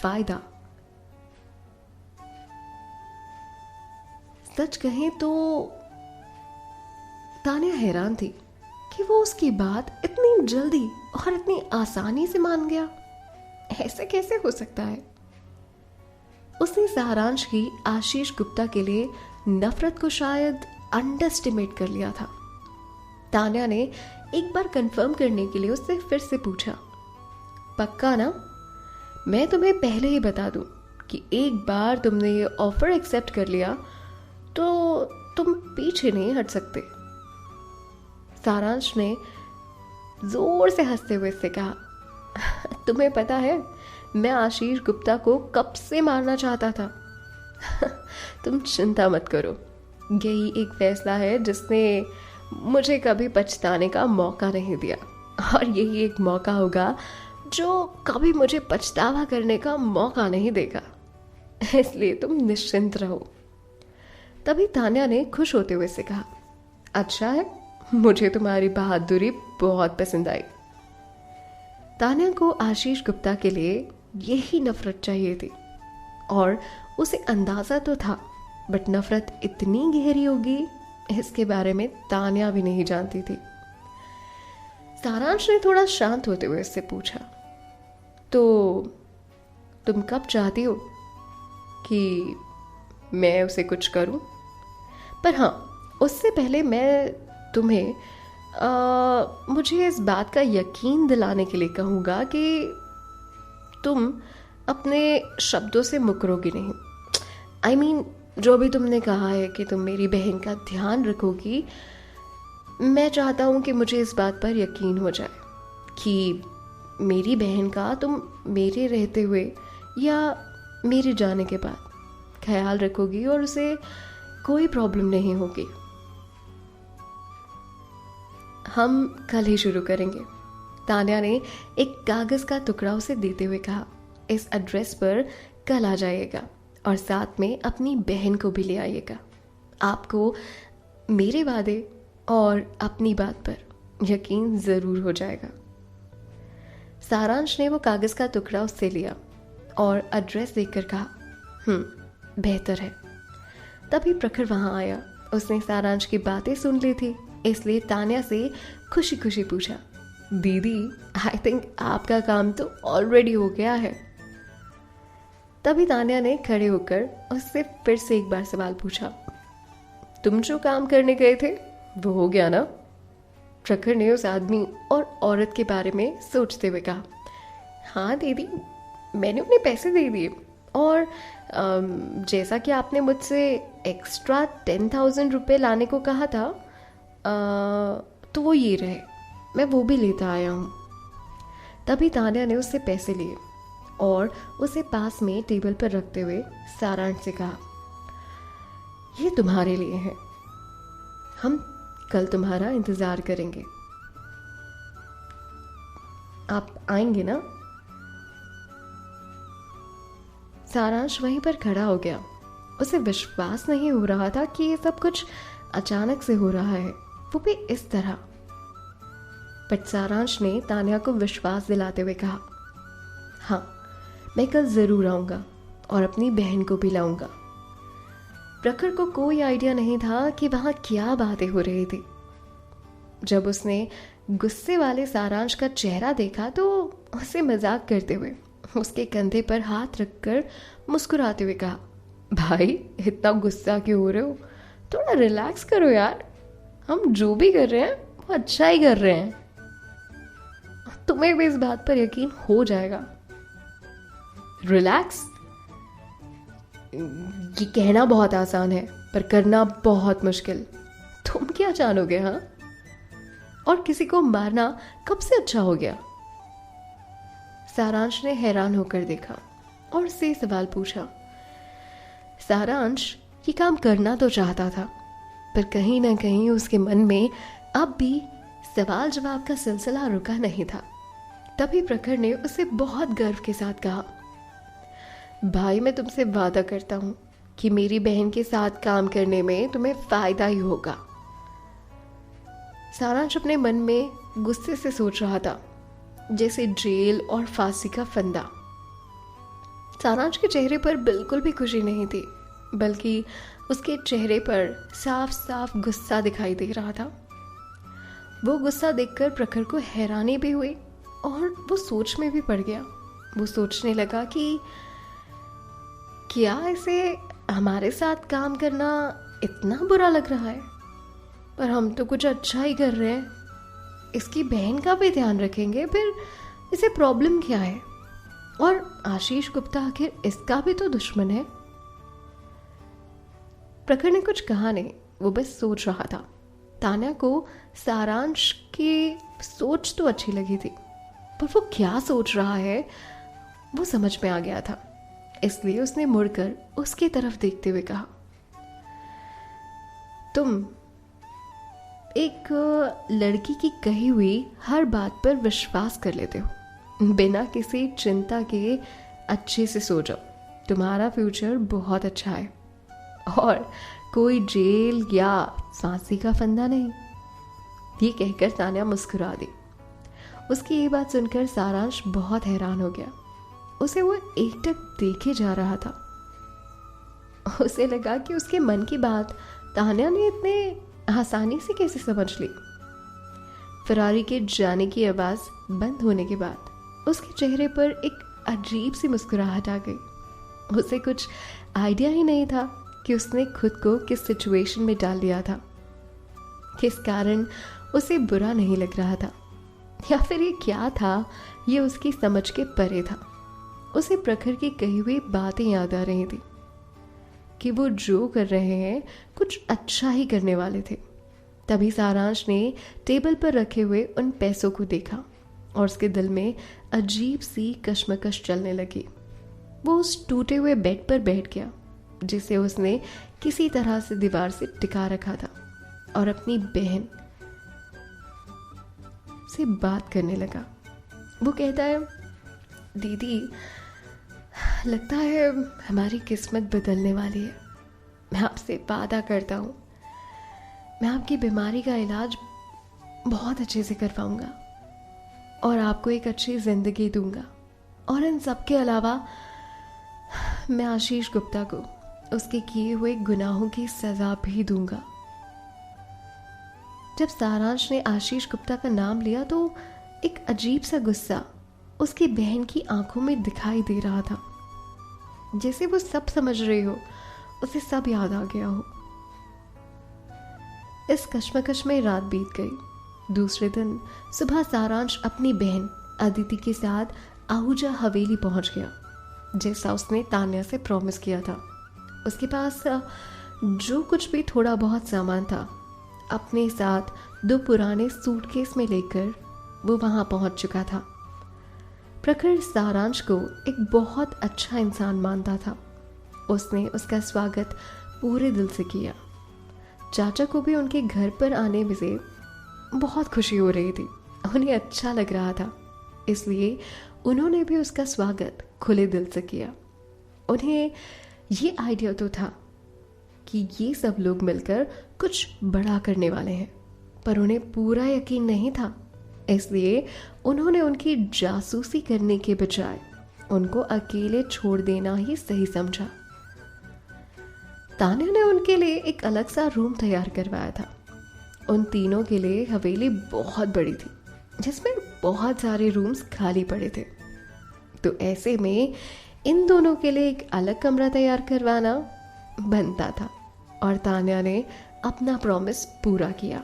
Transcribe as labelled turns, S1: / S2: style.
S1: फायदा। सच कहें तो तान्या हैरान थी कि वो उसकी बात इतनी जल्दी और इतनी आसानी से मान गया। ऐसे कैसे हो सकता है? उसने सारांश की आशीष गुप्ता के लिए नफरत को शायद अंडरस्टिमेट कर लिया था। तान्या ने एक बार कंफर्म करने के लिए उससे फिर से पूछा, पक्का ना? मैं तुम्हें पहले ही बता दूं कि एक बार तुमने ये ऑफर एक्सेप्ट कर लिया तो तुम पीछे नहीं हट सकते। सारांश ने जोर से हंसते हुए से कहा, तुम्हें पता है मैं आशीष गुप्ता को कब से मारना चाहता था। तुम चिंता मत करो, यही एक फैसला है जिसने मुझे कभी पछताने का मौका नहीं दिया, और यही एक मौका होगा जो कभी मुझे पछतावा करने का मौका नहीं देगा। इसलिए तुम निश्चिंत रहो। तभी तान्या ने खुश होते हुए से कहा, अच्छा है, मुझे तुम्हारी बहादुरी बहुत पसंद आई। तान्या को आशीष गुप्ता के लिए यही नफरत चाहिए थी, और उसे अंदाजा तो था, बट नफरत इतनी गहरी होगी इसके बारे में तान्या भी नहीं जानती थी। सारांश ने थोड़ा शांत होते हुए उससे पूछा, तो तुम कब चाहती हो कि मैं उसे कुछ करूं? पर हाँ, उससे पहले मैं तुम्हें मुझे इस बात का यकीन दिलाने के लिए कहूँगा कि तुम अपने शब्दों से मुकरोगी नहीं। I mean, जो भी तुमने कहा है कि तुम मेरी बहन का ध्यान रखोगी, मैं चाहता हूँ कि मुझे इस बात पर यकीन हो जाए कि मेरी बहन का तुम मेरे रहते हुए या मेरे जाने के बाद ख्याल रखोगी और उसे कोई प्रॉब्लम नहीं होगी। हम कल ही शुरू करेंगे। तान्या ने एक कागज का टुकड़ा उसे देते हुए कहा, इस एड्रेस पर कल आ जाइएगा और साथ में अपनी बहन को भी ले आइएगा। आपको मेरे वादे और अपनी बात पर यकीन जरूर हो जाएगा। सारांश ने वो कागज का टुकड़ा उससे लिया और एड्रेस देखकर कहा, बेहतर है। तभी प्रखर वहां आया। उसने सारांश की बातें सुन ली थी, इसलिए तान्या से खुशी खुशी पूछा, दीदी, आई थिंक आपका काम तो ऑलरेडी हो गया है। तभी तान्या ने खड़े होकर उससे फिर से एक बार सवाल पूछा, तुम जो काम करने गए थे वो हो गया ना? प्रखर ने उस आदमी और औरत के बारे में सोचते हुए कहा, हाँ दीदी, मैंने उन्हें पैसे दे दिए, और जैसा कि आपने मुझसे एक्स्ट्रा 10,000 रुपये लाने को कहा था, तो वो ये रहे, मैं वो भी लेता आया हूँ। तभी तान्या ने उससे पैसे लिए और उसे पास में टेबल पर रखते हुए सारांश से कहा, ये तुम्हारे लिए है, हम कल तुम्हारा इंतजार करेंगे। आप आएंगे ना? सारांश वहीं पर खड़ा हो गया। उसे विश्वास नहीं हो रहा था कि ये सब कुछ अचानक से हो रहा है, वो भी इस तरह। बट सारांश ने तान्या को विश्वास दिलाते हुए कहा, हाँ, मैं कल जरूर आऊंगा और अपनी बहन को भी लाऊंगा। प्रखर को कोई आइडिया नहीं था कि वहां क्या बातें हो रही थी। जब उसने गुस्से वाले सारांश का चेहरा देखा तो उसे मजाक करते हुए उसके कंधे पर हाथ रखकर मुस्कुराते हुए कहा, भाई, इतना गुस्सा क्यों हो रहे हो? थोड़ा रिलैक्स करो यार, हम जो भी कर रहे हैं वो अच्छा ही कर रहे हैं। तुम्हें भी इस बात पर यकीन हो जाएगा। रिलैक्स, ये कहना बहुत आसान है पर करना बहुत मुश्किल। तुम क्या जानोगे? हाँ, और किसी को मारना कब से अच्छा हो गया? सारांश ने हैरान होकर देखा और उससे सवाल पूछा। सारांश ये काम करना तो चाहता था, पर कहीं ना कहीं उसके मन में अब भी सवाल जवाब का सिलसिला रुका नहीं था। तभी प्रखर ने उसे बहुत गर्व के साथ कहा, भाई, मैं तुमसे वादा करता हूं कि मेरी बहन के साथ काम करने में तुम्हें फायदा ही होगा। सारांश अपने मन में गुस्से से सोच रहा था, जैसे जेल और फांसी का फंदा। सारांश के चेहरे पर बिल्कुल भी खुशी नहीं थी, बल्कि उसके चेहरे पर साफ साफ गुस्सा दिखाई दे रहा था। वो गुस्सा देखकर प्रखर को हैरानी भी हुई और वो सोच में भी पड़ गया। वो सोचने लगा कि क्या इसे हमारे साथ काम करना इतना बुरा लग रहा है? पर हम तो कुछ अच्छा ही कर रहे हैं, इसकी बहन का भी ध्यान रखेंगे, फिर इसे प्रॉब्लम क्या है? और आशीष गुप्ता आखिर इसका भी तो दुश्मन है। प्रखर ने कुछ कहा नहीं, वो बस सोच रहा था। तान्या को सारांश की सोच तो अच्छी लगी थी, पर वो क्या सोच रहा है वो समझ में आ गया था। इसलिए उसने मुड़कर उसकी तरफ देखते हुए कहा, तुम एक लड़की की कही हुई हर बात पर विश्वास कर लेते हो, बिना किसी चिंता के अच्छे से सो जाओ, तुम्हारा फ्यूचर बहुत अच्छा है और कोई जेल या फांसी का फंदा नहीं। ये कहकर तान्या मुस्कुरा दी। उसकी ये बात सुनकर सारांश बहुत हैरान हो गया। उसे वो एकटक देखे जा रहा था। उसे लगा कि उसके मन की बात तान्या ने इतने आसानी से कैसे समझ ली। फरारी के जाने की आवाज बंद होने के बाद उसके चेहरे पर एक अजीब सी मुस्कुराहट आ गई। उसे कुछ आइडिया ही नहीं था कि उसने खुद को किस सिचुएशन में डाल दिया था, किस कारण उसे बुरा नहीं लग रहा था, या फिर ये क्या था, ये उसकी समझ के परे था। उसे प्रखर की कही हुई बातें याद आ रही थी कि वो जो कर रहे हैं कुछ अच्छा ही करने वाले थे। तभी सारांश ने टेबल पर रखे हुए उन पैसों को देखा और उसके दिल में अजीब सी कश्मकश चलने लगी। वो उस टूटे हुए बेड पर बैठ गया जिसे उसने किसी तरह से दीवार से टिका रखा था और अपनी बहन से बात करने लगा। वो कहता है, दीदी लगता है हमारी किस्मत बदलने वाली है। मैं आपसे वादा करता हूँ, मैं आपकी बीमारी का इलाज बहुत अच्छे से करवाऊंगा और आपको एक अच्छी जिंदगी दूंगा, और इन सब के अलावा मैं आशीष गुप्ता को उसके किए हुए गुनाहों की सजा भी दूंगा। जब सारांश ने आशीष गुप्ता का नाम लिया तो एक अजीब सा गुस्सा उसकी बहन की आंखों में दिखाई दे रहा था, जैसे वो सब समझ रही हो, उसे सब याद आ गया हो। इस कश्मकश में रात बीत गई। दूसरे दिन सुबह सारांश अपनी बहन अदिति के साथ आहूजा हवेली पहुंच गया, जैसा उसने तान्या से प्रॉमिस किया था। उसके पास जो कुछ भी थोड़ा बहुत सामान था, अपने साथ 2 पुराने सूटकेस में लेकर वो वहां पहुंच चुका था। प्रखर सारांश को एक बहुत अच्छा इंसान मानता था। उसने उसका स्वागत पूरे दिल से किया। चाचा को भी उनके घर पर आने में से बहुत खुशी हो रही थी, उन्हें अच्छा लग रहा था, इसलिए उन्होंने भी उसका स्वागत खुले दिल से किया। उन्हें ये आइडिया तो था कि ये सब लोग मिलकर कुछ बड़ा करने वाले हैं, पर उन्हें पूरा यकीन नहीं था, इसलिए उन्होंने उनकी जासूसी करने के बजाय उनको अकेले छोड़ देना ही सही समझा। तान्या ने उनके लिए एक अलग सा रूम तैयार करवाया था। उन तीनों के लिए हवेली बहुत बड़ी थी, जिसमें बहुत सारे रूम्स खाली पड़े थे। तो ऐसे में इन दोनों के लिए एक अलग कमरा तैयार करवाना बनता था, और तान्या ने अपना प्रॉमिस पूरा किया।